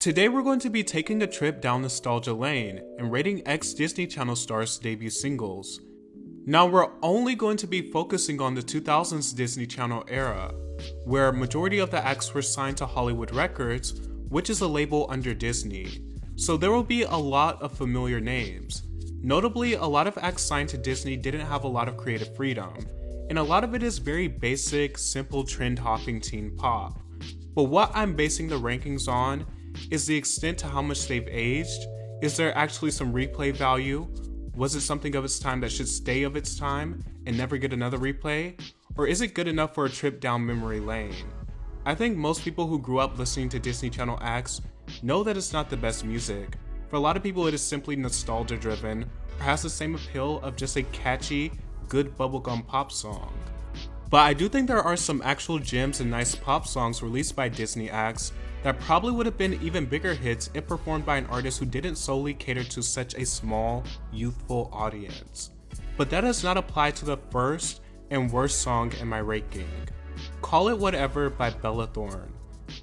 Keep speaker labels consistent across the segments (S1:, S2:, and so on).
S1: Today we're going to be taking a trip down nostalgia lane and rating ex-Disney Channel stars' debut singles. Now we're only going to be focusing on the 2000s Disney Channel era, where majority of the acts were signed to Hollywood Records, which is a label under Disney. So there will be a lot of familiar names. Notably, a lot of acts signed to Disney didn't have a lot of creative freedom, and a lot of it is very basic, simple trend-hopping teen pop. But what I'm basing the rankings on is the extent to how much they've aged. Is there actually some replay value? Was it something of its time that should stay of its time and never get another replay? Or is it good enough for a trip down memory lane? I think most people who grew up listening to Disney Channel acts know that it's not the best music. For a lot of people it is simply nostalgia driven, or has the same appeal of just a catchy, good bubblegum pop song. But I do think there are some actual gems and nice pop songs released by Disney acts that probably would have been even bigger hits if performed by an artist who didn't solely cater to such a small, youthful audience. But that does not apply to the first and worst song in my ranking. Call It Whatever by Bella Thorne.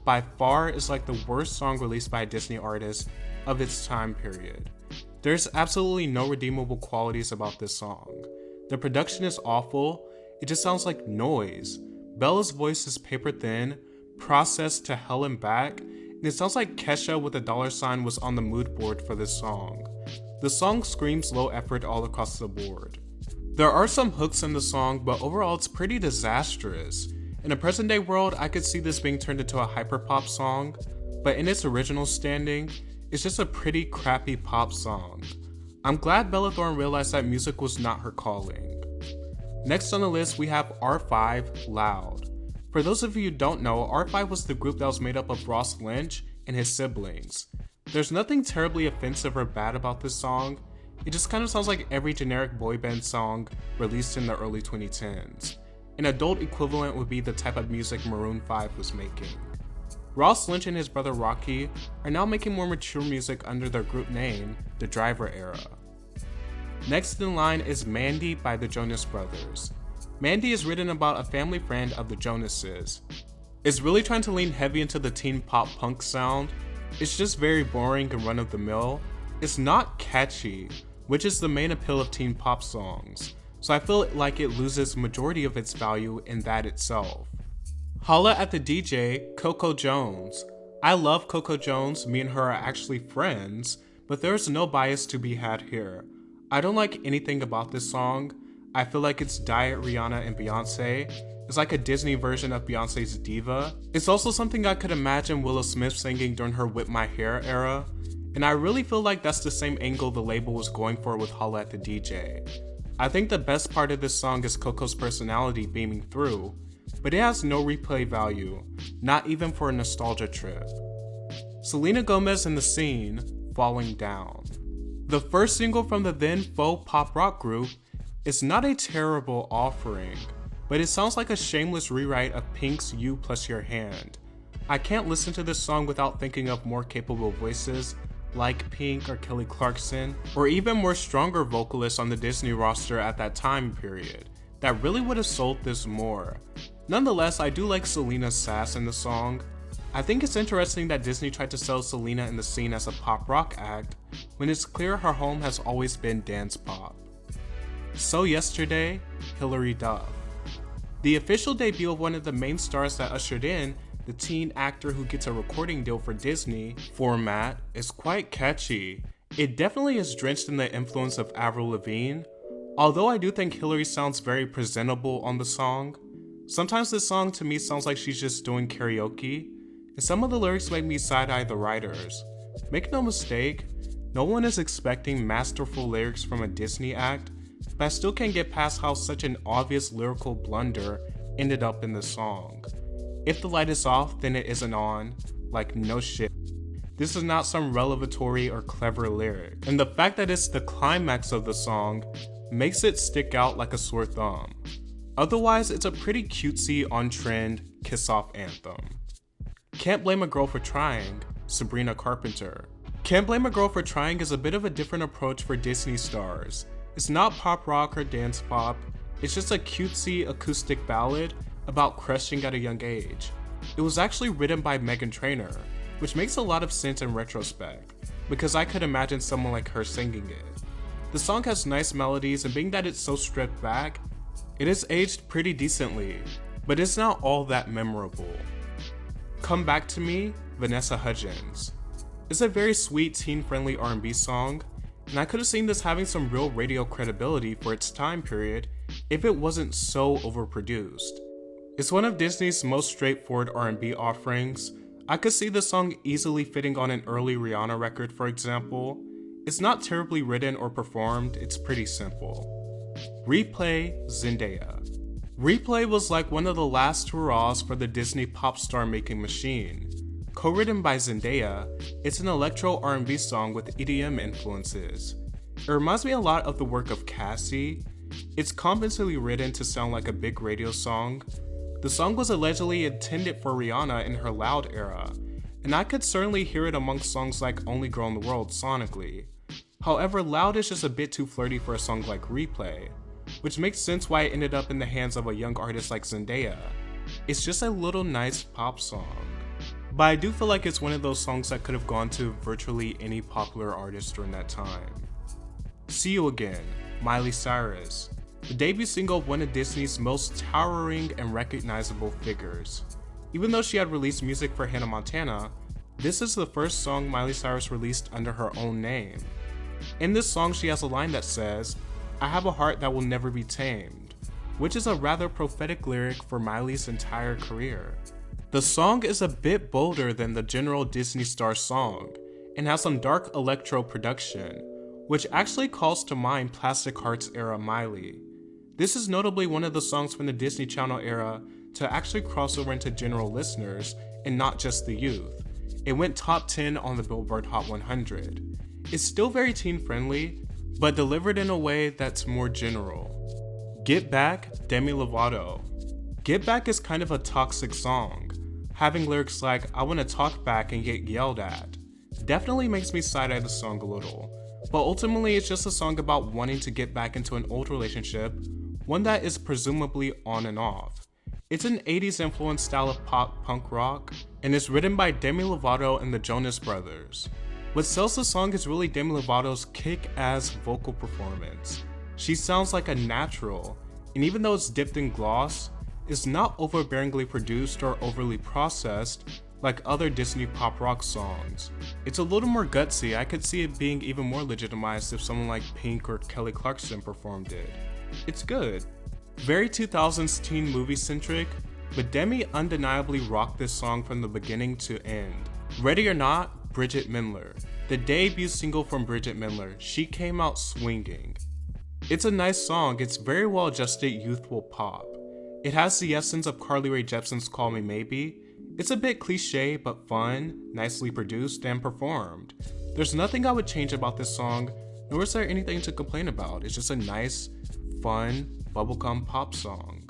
S1: By far is like the worst song released by a Disney artist of its time period. There's absolutely no redeemable qualities about this song. The production is awful, it just sounds like noise. Bella's voice is paper thin, processed to hell and back, and it sounds like Kesha with a $sign was on the mood board for this song. The song screams low effort all across the board. There are some hooks in the song, but overall it's pretty disastrous. In a present day world, I could see this being turned into a hyperpop song, but in its original standing, it's just a pretty crappy pop song. I'm glad Bella Thorne realized that music was not her calling. Next on the list we have R5, Loud. For those of you who don't know, R5 was the group that was made up of Ross Lynch and his siblings. There's nothing terribly offensive or bad about this song, it just kind of sounds like every generic boy band song released in the early 2010s. An adult equivalent would be the type of music Maroon 5 was making. Ross Lynch and his brother Rocky are now making more mature music under their group name, The Driver Era. Next in line is Mandy by the Jonas Brothers. Mandy is written about a family friend of the Jonases. It's really trying to lean heavy into the teen pop punk sound. It's just very boring and run-of-the-mill. It's not catchy, which is the main appeal of teen pop songs, so I feel like it loses majority of its value in that itself. Holla at the DJ, Coco Jones. I love Coco Jones, me and her are actually friends, but there's no bias to be had here. I don't like anything about this song. I feel like it's Diet Rihanna and Beyonce. It's like a Disney version of Beyonce's Diva. It's also something I could imagine Willow Smith singing during her Whip My Hair era, and I really feel like that's the same angle the label was going for with Holla at the DJ. I think the best part of this song is Coco's personality beaming through, but it has no replay value, not even for a nostalgia trip. Selena Gomez and The Scene, Falling Down. The first single from the then faux pop rock group is not a terrible offering, but it sounds like a shameless rewrite of Pink's You Plus Your Hand. I can't listen to this song without thinking of more capable voices like Pink or Kelly Clarkson, or even more stronger vocalists on the Disney roster at that time period that really would have sold this more. Nonetheless, I do like Selena's sass in the song. I think it's interesting that Disney tried to sell Selena and The Scene as a pop rock act when it's clear her home has always been dance pop. So Yesterday, Hilary Duff. The official debut of one of the main stars that ushered in the teen actor who gets a recording deal for Disney format is quite catchy. It definitely is drenched in the influence of Avril Lavigne, although I do think Hilary sounds very presentable on the song. Sometimes this song to me sounds like she's just doing karaoke, and some of the lyrics make me side-eye the writers. Make no mistake, no one is expecting masterful lyrics from a Disney act, but I still can't get past how such an obvious lyrical blunder ended up in the song. If the light is off, then it isn't on. Like, no shit. This is not some revelatory or clever lyric, and the fact that it's the climax of the song makes it stick out like a sore thumb. Otherwise, it's a pretty cutesy, on-trend, kiss-off anthem. Can't Blame a Girl for Trying, Sabrina Carpenter. Can't Blame a Girl for Trying is a bit of a different approach for Disney stars. It's not pop rock or dance pop, it's just a cutesy acoustic ballad about crushing at a young age. It was actually written by Meghan Trainor, which makes a lot of sense in retrospect, because I could imagine someone like her singing it. The song has nice melodies, and being that it's so stripped back, it is aged pretty decently, but it's not all that memorable. Come Back to Me, Vanessa Hudgens. It's a very sweet teen-friendly R&B song, and I could have seen this having some real radio credibility for its time period if it wasn't so overproduced. It's one of Disney's most straightforward R&B offerings. I could see the song easily fitting on an early Rihanna record, for example. It's not terribly written or performed, it's pretty simple. Replay, Zendaya. Replay was like one of the last hurrahs for the Disney pop star making machine. Co-written by Zendaya, it's an electro R&B song with EDM influences. It reminds me a lot of the work of Cassie. It's competently written to sound like a big radio song. The song was allegedly intended for Rihanna in her Loud era, and I could certainly hear it amongst songs like Only Girl in the World sonically. However, Loud is just a bit too flirty for a song like Replay, which makes sense why it ended up in the hands of a young artist like Zendaya. It's just a little nice pop song. But I do feel like it's one of those songs that could have gone to virtually any popular artist during that time. See You Again, Miley Cyrus. The debut single of one of Disney's most towering and recognizable figures. Even though she had released music for Hannah Montana, this is the first song Miley Cyrus released under her own name. In this song, she has a line that says, "I have a heart that will never be tamed," which is a rather prophetic lyric for Miley's entire career. The song is a bit bolder than the general Disney star song, and has some dark electro production, which actually calls to mind Plastic Hearts era Miley. This is notably one of the songs from the Disney Channel era to actually cross over into general listeners and not just the youth. It went top 10 on the Billboard Hot 100. It's still very teen friendly, but delivered in a way that's more general. Get Back, Demi Lovato. Get Back is kind of a toxic song, having lyrics like "I wanna talk back and get yelled at." Definitely makes me side-eye the song a little, but ultimately it's just a song about wanting to get back into an old relationship, one that is presumably on and off. It's an 80s influenced style of pop punk rock, and is written by Demi Lovato and the Jonas Brothers. What sells the song is really Demi Lovato's kick-ass vocal performance. She sounds like a natural, and even though it's dipped in gloss, it's not overbearingly produced or overly processed like other Disney pop rock songs. It's a little more gutsy. I could see it being even more legitimized if someone like Pink or Kelly Clarkson performed it. It's good. Very 2000s teen movie centric, but Demi undeniably rocked this song from the beginning to end. Ready or Not, Bridget Mendler. The debut single from Bridget Mendler, she came out swinging. It's a nice song, it's very well adjusted youthful pop. It has the essence of Carly Rae Jepsen's Call Me Maybe. It's a bit cliche but fun, nicely produced and performed. There's nothing I would change about this song, nor is there anything to complain about. It's just a nice, fun, bubblegum pop song.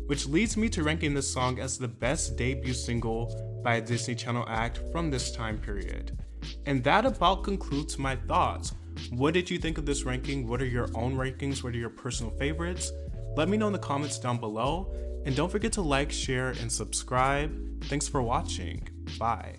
S1: Which leads me to ranking this song as the best debut single by a Disney Channel act from this time period. And that about concludes my thoughts. What did you think of this ranking? What are your own rankings? What are your personal favorites? Let me know in the comments down below, and don't forget to like, share, and subscribe. Thanks for watching. Bye.